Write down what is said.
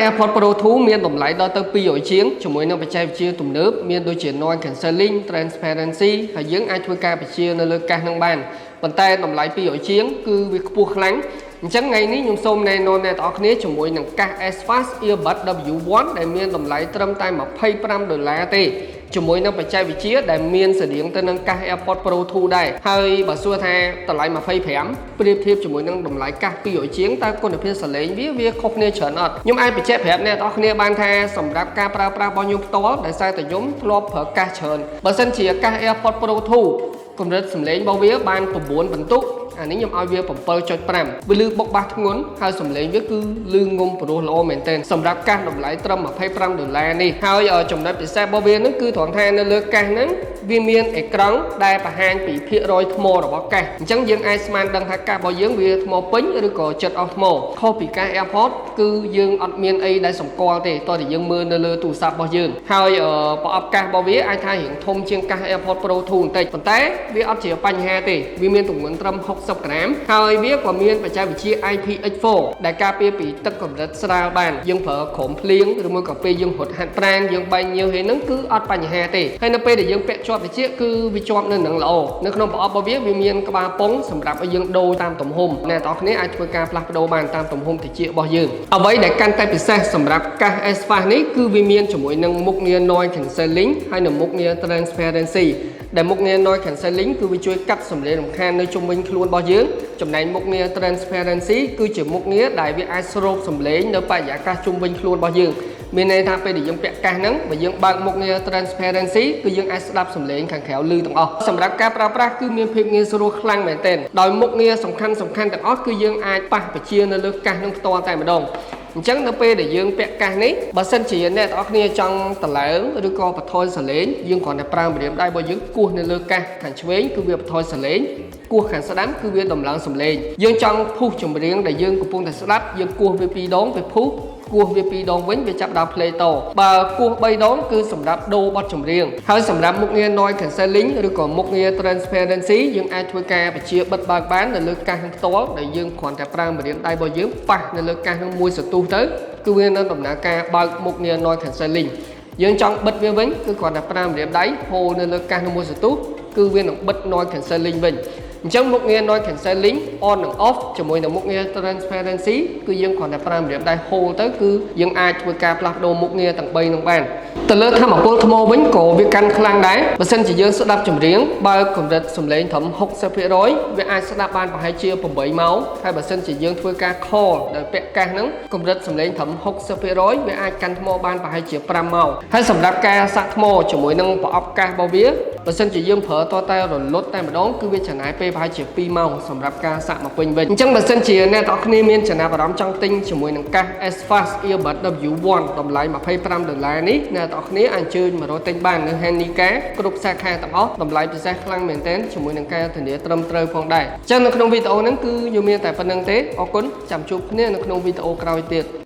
AirPods Pro 2 មានតម្លៃដល់ទៅ200ជាងជាមួយនឹងបច្ចេកវិទ្យាទំនើបមានដូចជា Noise Cancelling Transparency ហើយយើងអាចធ្វើការបញ្ជានៅលើកាសនឹងបានប៉ុន្តែតម្លៃ200ជាងគឺវាខ្ពស់ខ្លាំងអញ្ចឹងថ្ងៃនេះខ្ញុំសូមណែនាំអ្នកទាំងអស់គ្នាជាមួយនឹងកាស S-Fast Earbud W1 ដែលមានតម្លៃត្រឹមតែ$25ទេជាមួយនឹងបច្ចេកវិទ្យាដែលមានស្រដៀងទៅនឹងកាស AirPods Pro 2ដែរហើយបើសួរថាតម្លៃ25ប្រៀបធៀបជាមួយនឹងតម្លៃកាស200ជាងតើគុណភាពសលេងវាខុសគ្នាច្រើនអត់ខ្ញុំអាចបញ្ជាក់ប្រាប់អ្នកទាំងអស់គ្នាបានថាសម្រាប់ការប្រើប្រាស់របស់ខ្ញុំផ្ទាល់ដោយសារតែខ្ញុំធ្លាប់ប្រើកាសច្រើនបើសិនជាកាស AirPods Pro 2កម្រិតសំឡេងរបស់វាបាន9បន្ទុកអានេះខ្ញុំឲ្យវា7.5វាលឺបុកបាសធ្ងន់ហើយសំឡេងវាគឺលឺងំព្រោះល្អមែនទែនសម្រាប់កាសតម្លៃត្រឹម$25នេះហើយចំណុចពិសេសរបស់វានឹងគឺត្រង់ថានៅលើកាសហ្នឹងវាមានអេក្រង់ដែលបង្ហាញពីភាគរយថ្មរបស់កាសអញ្ចឹងយើងអាចស្មានដឹងថាកាសរបស់យើងវាថ្មពេញឬក៏ចិត្តអស់ថ្មខុសពីកាស AirPods គឺយើងអត់មានអីដែលសម្គាល់ទេតោះតែយើងមើលនៅលើទូរស័ព្ទរបស់យើងហើយប្រអប់កាសរបស់វាអាចថារៀងធំជាងកាស AirPods Pro 2បន្តិចប៉ុន្តែវាអត់ជាបញ្ហាទេវាមានទម្ងន់ត្រឹម60ក្រាមហើយវាក៏មានបច្ចេកវិទ្យា IPX4 ដែលការពារពីទឹកកម្រិតស្រាលបានយើងប្រើក្រោមភ្លៀងឬមួយក៏ពេលយើងរត់ហាត់ប្រាណយើងបែកញើសហ្នឹងគឺអត់បញ្ហាទេហើយនៅពេលដែលយើងពាក់ជាប់ត្រចៀកគឺវាជាប់នៅនឹងល្អនៅក្នុងប្រអប់របស់វាមានក្បាលពងសម្រាប់ឲ្យយើងដូរតាមទំហំអ្នកទាំងអស់គ្នាអាចធ្វើការផ្លាស់ប្ដូរបានតាមទំហំត្រចៀករបស់យើងអ្វីដែលកាន់តែពិសេសសម្រាប់កាស S-Fast នេះគឺវាមានជាមួយនឹងមុខងារ Noise Cancelling ហើយនិងមុខងារ Transparency ដែលមុខងារ Noise Cancelling គឺវាជួយកាត់សំឡេងរំខាននៅជុំវិញខ្លួនរបស់យើងចំណែកមុខងារ Transparency គឺជាមុខងារដែលវាអាចស្រូបសំឡេងនៅបរិយាកាសជុំវិញខ្លួនរបស់យើងមានន័យថាពេលដែលយើងពាក់កាសហ្នឹងបើយើងបើកមុខងារ Transparency គឺយើងអាចស្ដាប់សំឡេងខាងក្រៅឮទាំងអស់សម្រាប់ការប្រើប្រាស់គឺមានភាពងាយស្រួលខ្លាំងមែនទែនដោយមុខងារសំខាន់ទាំងអស់គឺយើងអាចប៉ះបញ្ជានៅលើកាសហ្នឹងផ្ទាល់តែម្ដងអញ្ចឹងនៅពេលដែលយើងពាក់កាសនេះបើសិនជាអ្នកទាំងអស់គ្នាចង់តឡើងឬក៏បន្ថយសលេងយើងគ្រាន់តែប្រើម្រាមដៃរបស់យើងគោះនៅលើកាសខាងឆ្វេងគឺវាបន្ថយសលេងគោះខាងស្ដាំគឺវាដំឡើងសំឡេងយើងចង់ពុះចម្រៀងដែលយើងកំពុងតែស្ដាប់យើងគោះវា2ដងវាពុះគោះវា2ដងវិញវាចាប់ដល់ play តបើគោះ3ដងគឺសម្រាប់ដូរបទចម្រៀងហើយសម្រាប់មុខងារ Noise Cancelling ឬក៏មុខងារ Transparency យើងអាចធ្វើការបញ្ជាបិទបើកបាននៅលើកាសនឹងផ្ទាល់ដែលយើងគ្រាន់តែប្រើម្រាមដៃរបស់យើងប៉ះនៅលើកាសនឹងមួយសន្ទុះទៅគឺវានៅដំណើរការបើកមុខងារ Noise Cancelling យើងចង់បិទវាវិញគឺគ្រាន់តែប្រើម្រាមដៃហូរនៅលើកាសនឹងមួយសន្ទុះគឺវានឹងបិទ Noise Cancelling វិញអញ្ចឹងមុខងារ Noise Cancelling on និង off ជាមួយនឹងមុខងារ Transparency គឺយើងគ្រាន់តែប្រើម្រាមដៃហូរទៅគឺយើងអាចធ្វើការផ្លាស់ប្ដូរមុខងារទាំង3នឹងបានទៅលើថាមពលថ្មវិញក៏វាកាន់ខ្លាំងដែរបើសិនជាយើងស្ដាប់ចម្រៀងបើកម្រិតសំឡេងត្រឹម60%វាអាចស្ដាប់បានប្រហែលជា8ម៉ោងហើយបើសិនជាយើងធ្វើការ call ដោយពាក់កាសហ្នឹងកម្រិតសំឡេងត្រឹម60%វាអាចកាន់ថ្មបានប្រហែលជា5ម៉ោងហើយសម្រាប់ការសាក់ថ្មជាមួយនឹងប្រអប់កាសរបស់វាបើសិនជាយើងប្រើតតែរលត់តែម្ដងគឺវាចំណាយពេលប្រហែលជា2ម៉ោងសម្រាប់ការសាក់មកពេញវិញអញ្ចឹងបើសិនជាអ្នកទាំងអស់គ្នាមានចំណាប់អារម្មណ៍ចង់ទិញជាមួយនឹងកាស S-Fast Earbud W1 តម្លៃ$25នេះអ្នកទាំងអស់គ្នាអញ្ជើញមករកទិញបាននៅ Handicap គ្រប់សាខាទាំងអស់តម្លៃពិសេសខ្លាំងមែនទែនជាមួយនឹងការធានាត្រឹមត្រូវផងដែរអញ្ចឹងនៅក្នុងវីដេអូហ្នឹងគឺយើងមានតែប៉ុណ្្នឹងទេអរគុណចាំជួបគ្នានៅក្នុងវីដេអូក្រោយទៀត